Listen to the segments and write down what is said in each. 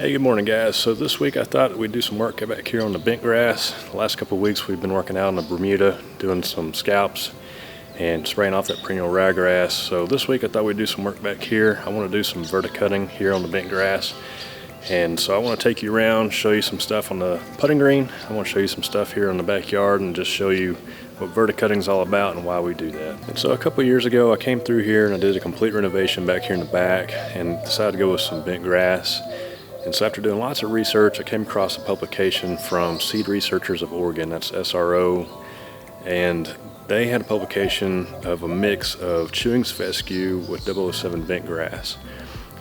Hey, good morning guys. So this week I thought we'd do some work back here on the Bentgrass. The last couple of weeks we've been working out on the Bermuda, doing some scalps and spraying off that perennial ryegrass. So this week I thought we'd do some work back here. I want to do some verticutting here on the Bentgrass. And so I want to take you around, show you some stuff on the putting green. I want to show you some stuff here in the backyard and just show you what verticutting is all about and why we do that. And so a couple of years ago I came through here and I did a complete renovation back here in the back and decided to go with some Bentgrass. And so after doing lots of research, I came across a publication from Seed Researchers of Oregon, that's SRO, and they had a publication of a mix of Chewing's fescue with 007 Bentgrass.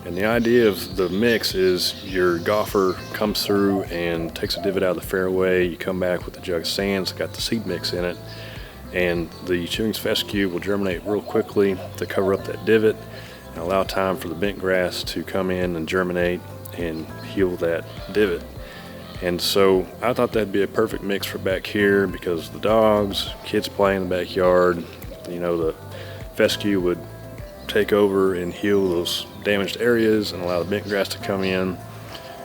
And the idea of the mix is your golfer comes through and takes a divot out of the fairway, you come back with a jug of sand, it's got the seed mix in it, and the Chewing's fescue will germinate real quickly to cover up that divot and allow time for the Bentgrass to come in and germinate and heal that divot. And so I thought that'd be a perfect mix for back here because the dogs, kids play in the backyard, you know, the fescue would take over and heal those damaged areas and allow the Bentgrass to come in.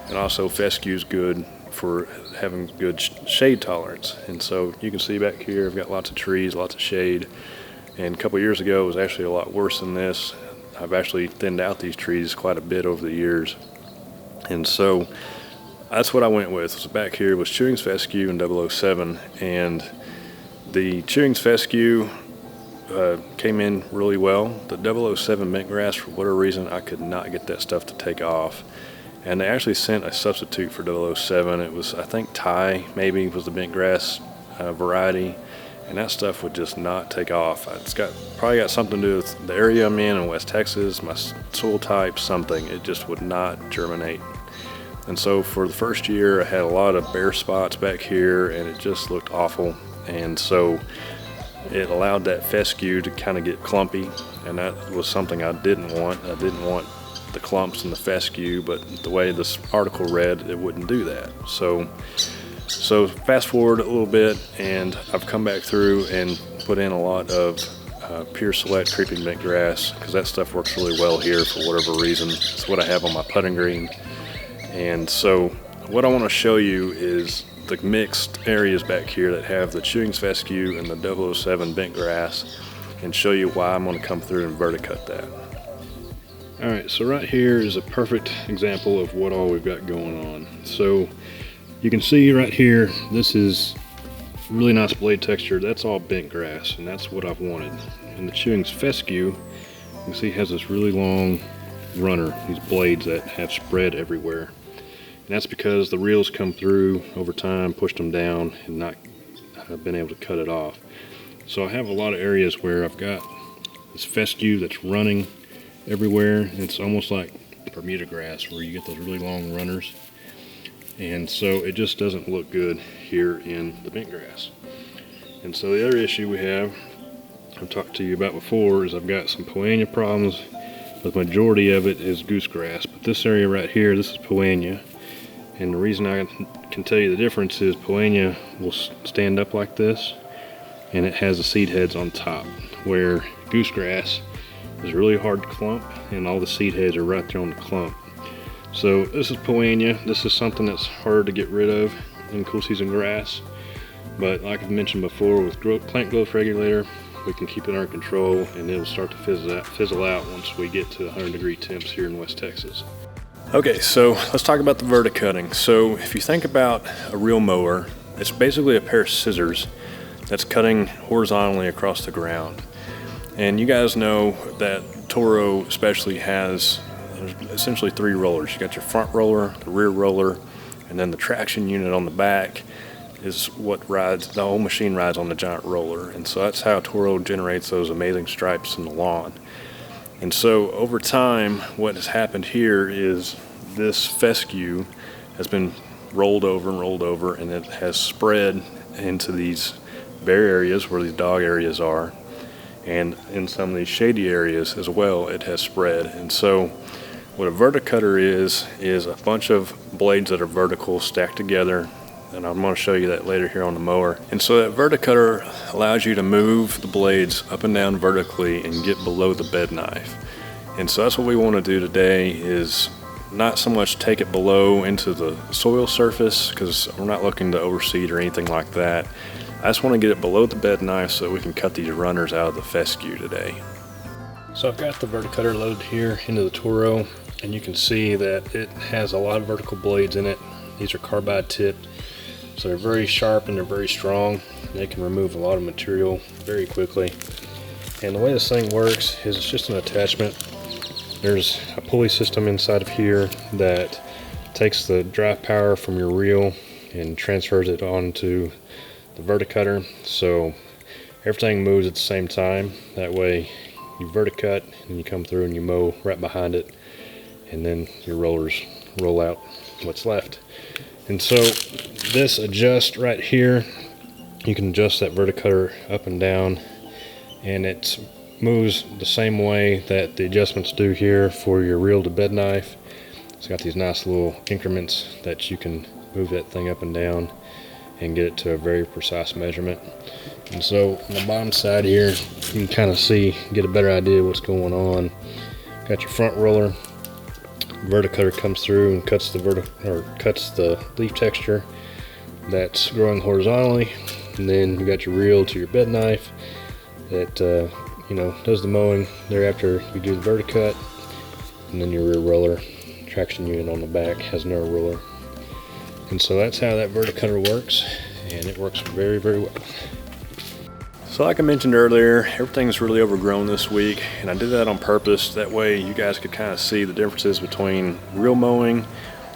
And also fescue is good for having good shade tolerance. And so you can see back here I've got lots of trees, lots of shade, and a couple years ago it was actually a lot worse than this. I've actually thinned out these trees quite a bit over the years. And so that's what I went with. So back here was Chewing's fescue and 007, and the Chewing's fescue came in really well. The 007 Bentgrass, for whatever reason, I could not get that stuff to take off. And they actually sent a substitute for 007. It was, I think, Thai maybe was the Bentgrass variety, and that stuff would just not take off. It's probably got something to do with the area I'm in West Texas, my soil type, something. It just would not germinate. And so for the first year I had a lot of bare spots back here and it just looked awful. And so it allowed that fescue to kind of get clumpy, and that was something I didn't want. I didn't want the clumps in the fescue, but the way this article read, it wouldn't do that. So fast forward a little bit and I've come back through and put in a lot of Pure Select creeping Bentgrass because that stuff works really well here for whatever reason. It's what I have on my putting green. And so what I want to show you is the mixed areas back here that have the Chewing's fescue and the 007 Bentgrass, and show you why I'm going to come through and verticut that. Alright, so right here is a perfect example of what all we've got going on. So you can see right here, this is really nice blade texture. That's all Bentgrass, and that's what I've wanted. And the Chewing's fescue, you can see, has this really long runner, these blades that have spread everywhere. And that's because the reels come through over time, pushed them down, and not been able to cut it off. So I have a lot of areas where I've got this fescue that's running everywhere. It's almost like Bermuda grass where you get those really long runners. And so it just doesn't look good here in the Bentgrass. And so the other issue we have, I've talked to you about before, is I've got some poania problems. The majority of it is goosegrass, but this area right here, this is poania. And the reason I can tell you the difference is poania will stand up like this, and it has the seed heads on top, where goosegrass is really hard to clump, and all the seed heads are right there on the clump. So this is poania. This is something that's hard to get rid of in cool season grass, but like I've mentioned before, with plant growth regulator, we can keep it under control, and it'll start to fizzle out once we get to 100-degree temps here in West Texas. Okay, so let's talk about the verticutting. So if you think about a real mower, it's basically a pair of scissors that's cutting horizontally across the ground. And you guys know that Toro especially has essentially three rollers. You got your front roller, the rear roller, and then the traction unit on the back is what rides, the whole machine rides on the giant roller. And so that's how Toro generates those amazing stripes in the lawn. And so over time, what has happened here is this fescue has been rolled over, and it has spread into these bare areas where these dog areas are, and in some of these shady areas as well, it has spread. And so what a verticutter is a bunch of blades that are vertical stacked together, and I'm going to show you that later here on the mower. And so that verticutter allows you to move the blades up and down vertically and get below the bed knife. And so that's what we want to do today, is not so much take it below into the soil surface, because we're not looking to overseed or anything like that. I just want to get it below the bed knife so that we can cut these runners out of the fescue today. So I've got the verticutter loaded here into the Toro, and you can see that it has a lot of vertical blades in it. These are carbide tipped, so they're very sharp and they're very strong. They can remove a lot of material very quickly. And the way this thing works is it's just an attachment. There's a pulley system inside of here that takes the drive power from your reel and transfers it onto the verticutter, so everything moves at the same time. That way you verticut and you come through and you mow right behind it, and then your rollers roll out what's left. And so this adjusts right here. You can adjust that verticutter up and down, and it moves the same way that the adjustments do here for your reel to bed knife. It's got these nice little increments that you can move that thing up and down and get it to a very precise measurement. And so on the bottom side here, you can kind of see, get a better idea of what's going on. Got your front roller. Verticutter comes through and cuts the leaf texture that's growing horizontally, and then you got your reel to your bed knife that does the mowing there after you do the verticut, and then your rear roller traction unit on the back has no roller. And so that's how that verticutter works, and it works very, very well. So like I mentioned earlier, everything's really overgrown this week, and I did that on purpose. That way you guys could kind of see the differences between real mowing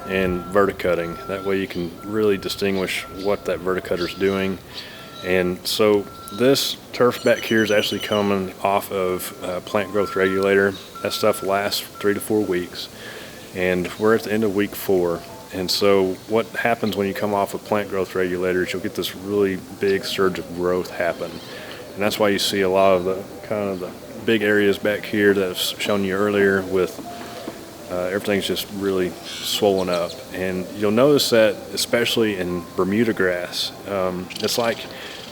and verticutting. That way you can really distinguish what that verticutter is doing. And so this turf back here is actually coming off of plant growth regulator. That stuff lasts 3 to 4 weeks, and we're at the end of week 4. And so what happens when you come off of plant growth regulators, you'll get this really big surge of growth happen. And that's why you see a lot of the kind of the big areas back here that I've shown you earlier with everything's just really swollen up. And you'll notice that especially in Bermuda grass. It's like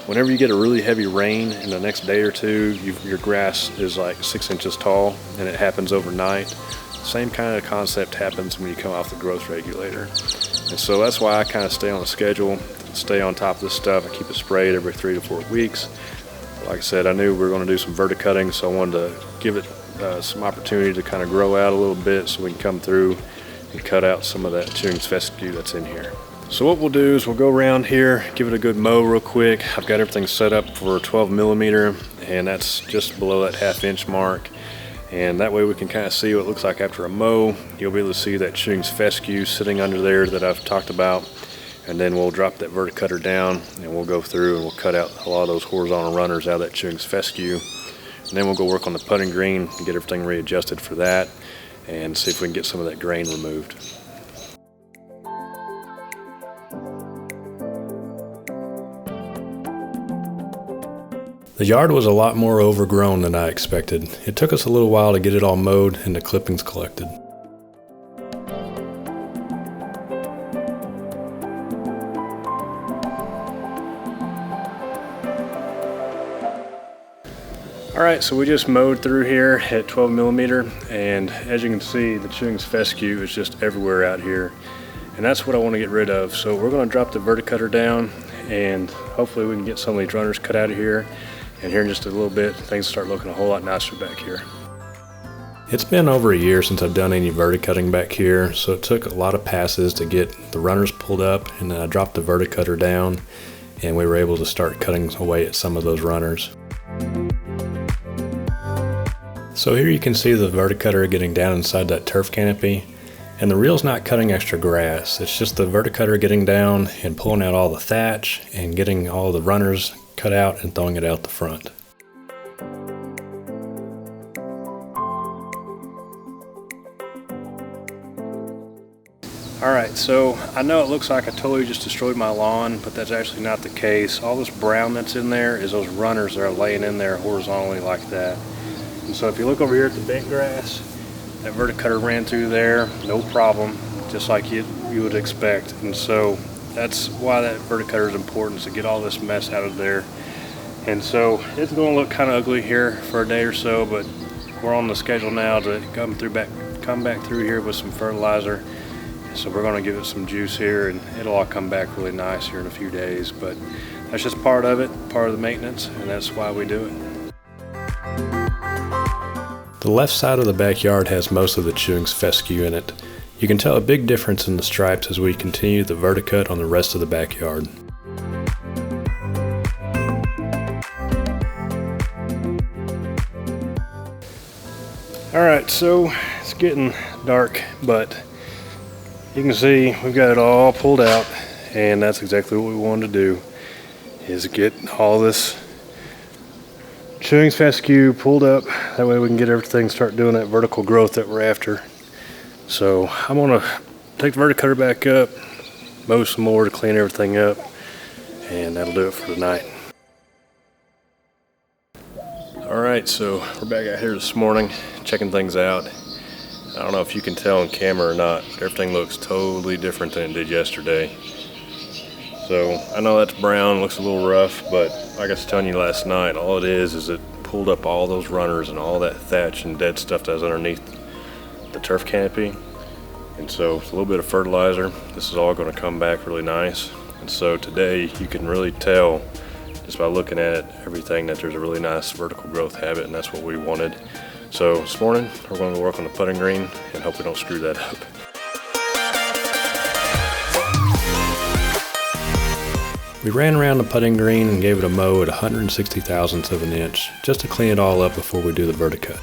whenever you get a really heavy rain in the next day or two, your grass is like 6 inches tall, and it happens overnight. Same kind of concept happens when you come off the growth regulator. And so that's why I kind of stay on a schedule, stay on top of this stuff. I keep it sprayed every 3 to 4 weeks. Like I said, I knew we were going to do some verticutting, so I wanted to give it some opportunity to kind of grow out a little bit so we can come through and cut out some of that Chewing's fescue that's in here. So what we'll do is we'll go around here, give it a good mow real quick. I've got everything set up for 12 millimeter, and that's just below that 1/2 inch mark. And that way we can kind of see what it looks like after a mow. You'll be able to see that Chewing's fescue sitting under there that I've talked about. And then we'll drop that verticutter down, and we'll go through and we'll cut out a lot of those horizontal runners out of that Chewing's fescue. And then we'll go work on the putting green and get everything readjusted for that and see if we can get some of that grain removed. The yard was a lot more overgrown than I expected. It took us a little while to get it all mowed and the clippings collected. Alright, so we just mowed through here at 12 millimeter, and as you can see, the Chewing's fescue is just everywhere out here. And that's what I want to get rid of. So we're going to drop the verticutter down, and hopefully we can get some of these runners cut out of here. And here in just a little bit, things start looking a whole lot nicer back here. It's been over a year since I've done any verticutting back here, so it took a lot of passes to get the runners pulled up, and then I dropped the verticutter down, and we were able to start cutting away at some of those runners. So here you can see the verticutter getting down inside that turf canopy, and the reel's not cutting extra grass. It's just the verticutter getting down and pulling out all the thatch and getting all the runners cut out and throwing it out the front. Alright, so I know it looks like I totally just destroyed my lawn, but that's actually not the case. All this brown that's in there is those runners that are laying in there horizontally like that. And so if you look over here at the Bentgrass, that verticutter ran through there, no problem, just like you would expect. And so that's why that verticutter is important, to get all this mess out of there. And so it's going to look kind of ugly here for a day or so, but we're on the schedule now to come come back through here with some fertilizer. So we're going to give it some juice here, and it'll all come back really nice here in a few days. But that's just part of it, part of the maintenance, and that's why we do it. The left side of the backyard has most of the chewing's fescue in it. You can tell a big difference in the stripes as we continue the verticut on the rest of the backyard. Alright, so it's getting dark, but you can see we've got it all pulled out, and that's exactly what we wanted to do, is get all this chewing fescue pulled up. That way we can get everything, start doing that vertical growth that we're after. So I'm gonna take the verticutter back up, mow some more to clean everything up, and that'll do it for tonight. Alright, so we're back out here this morning, checking things out. I don't know if you can tell on camera or not, but everything looks totally different than it did yesterday. So I know that's brown, looks a little rough, but like I was telling you last night, all it is it pulled up all those runners and all that thatch and dead stuff that was underneath the turf canopy. And so it's a little bit of fertilizer. This is all going to come back really nice. And so today you can really tell just by looking at everything that there's a really nice vertical growth habit, and that's what we wanted. So this morning we're going to work on the putting green and hope we don't screw that up. We ran around the putting green and gave it a mow at 160 thousandths of an inch just to clean it all up before we do the verticut.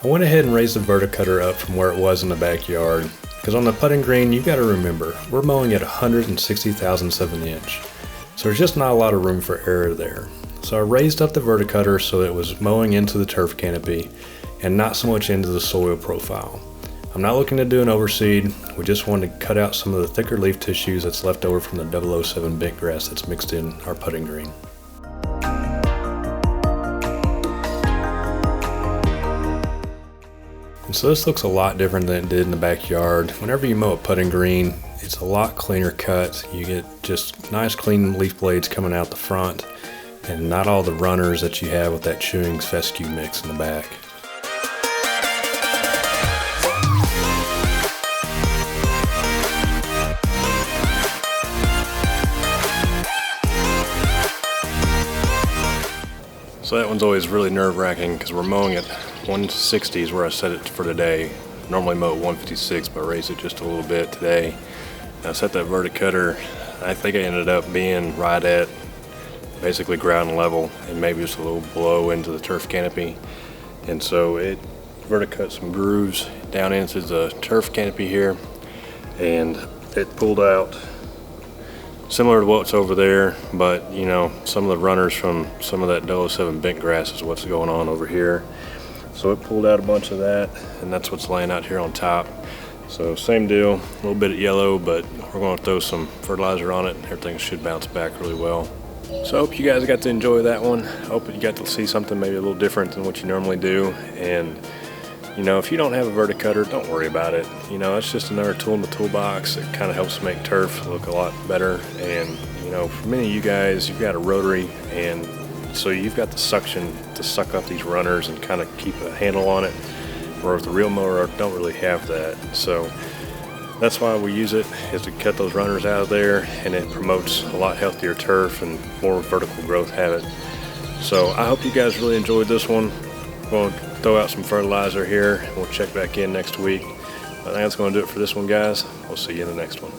I went ahead and raised the verticutter up from where it was in the backyard, because on the putting green you've got to remember we're mowing at 160 thousandths of an inch, so there's just not a lot of room for error there. So I raised up the verticutter so that it was mowing into the turf canopy and not so much into the soil profile. I'm not looking to do an overseed, we just wanted to cut out some of the thicker leaf tissues that's left over from the 007 bentgrass that's mixed in our putting green. And so this looks a lot different than it did in the backyard. Whenever you mow a putting green, it's a lot cleaner cut. You get just nice clean leaf blades coming out the front and not all the runners that you have with that chewing fescue mix in the back. So that one's always really nerve-wracking because we're mowing at 160 is where I set it for today. Normally mow at 156, but I raised it just a little bit today. I set that verticutter, I think I ended up being right at basically ground level and maybe just a little below into the turf canopy. And so it verticut some grooves down into the turf canopy here, and it pulled out similar to what's over there, but you know, some of the runners from some of that 007 bentgrass is what's going on over here. So it pulled out a bunch of that, and that's what's laying out here on top. So same deal, a little bit of yellow, but we're going to throw some fertilizer on it and everything should bounce back really well. So I hope you guys got to enjoy that one. I hope you got to see something maybe a little different than what you normally do. And you know, if you don't have a verticutter, don't worry about it. You know, it's just another tool in the toolbox. It kind of helps make turf look a lot better. And you know, for many of you guys, you've got a rotary, and so you've got the suction to suck up these runners and kind of keep a handle on it. Where with the real mower, I don't really have that. So that's why we use it, is to cut those runners out of there, and it promotes a lot healthier turf and more vertical growth habit. So I hope you guys really enjoyed this one. I'm going to throw out some fertilizer here, and we'll check back in next week. I think that's going to do it for this one, guys. We'll see you in the next one.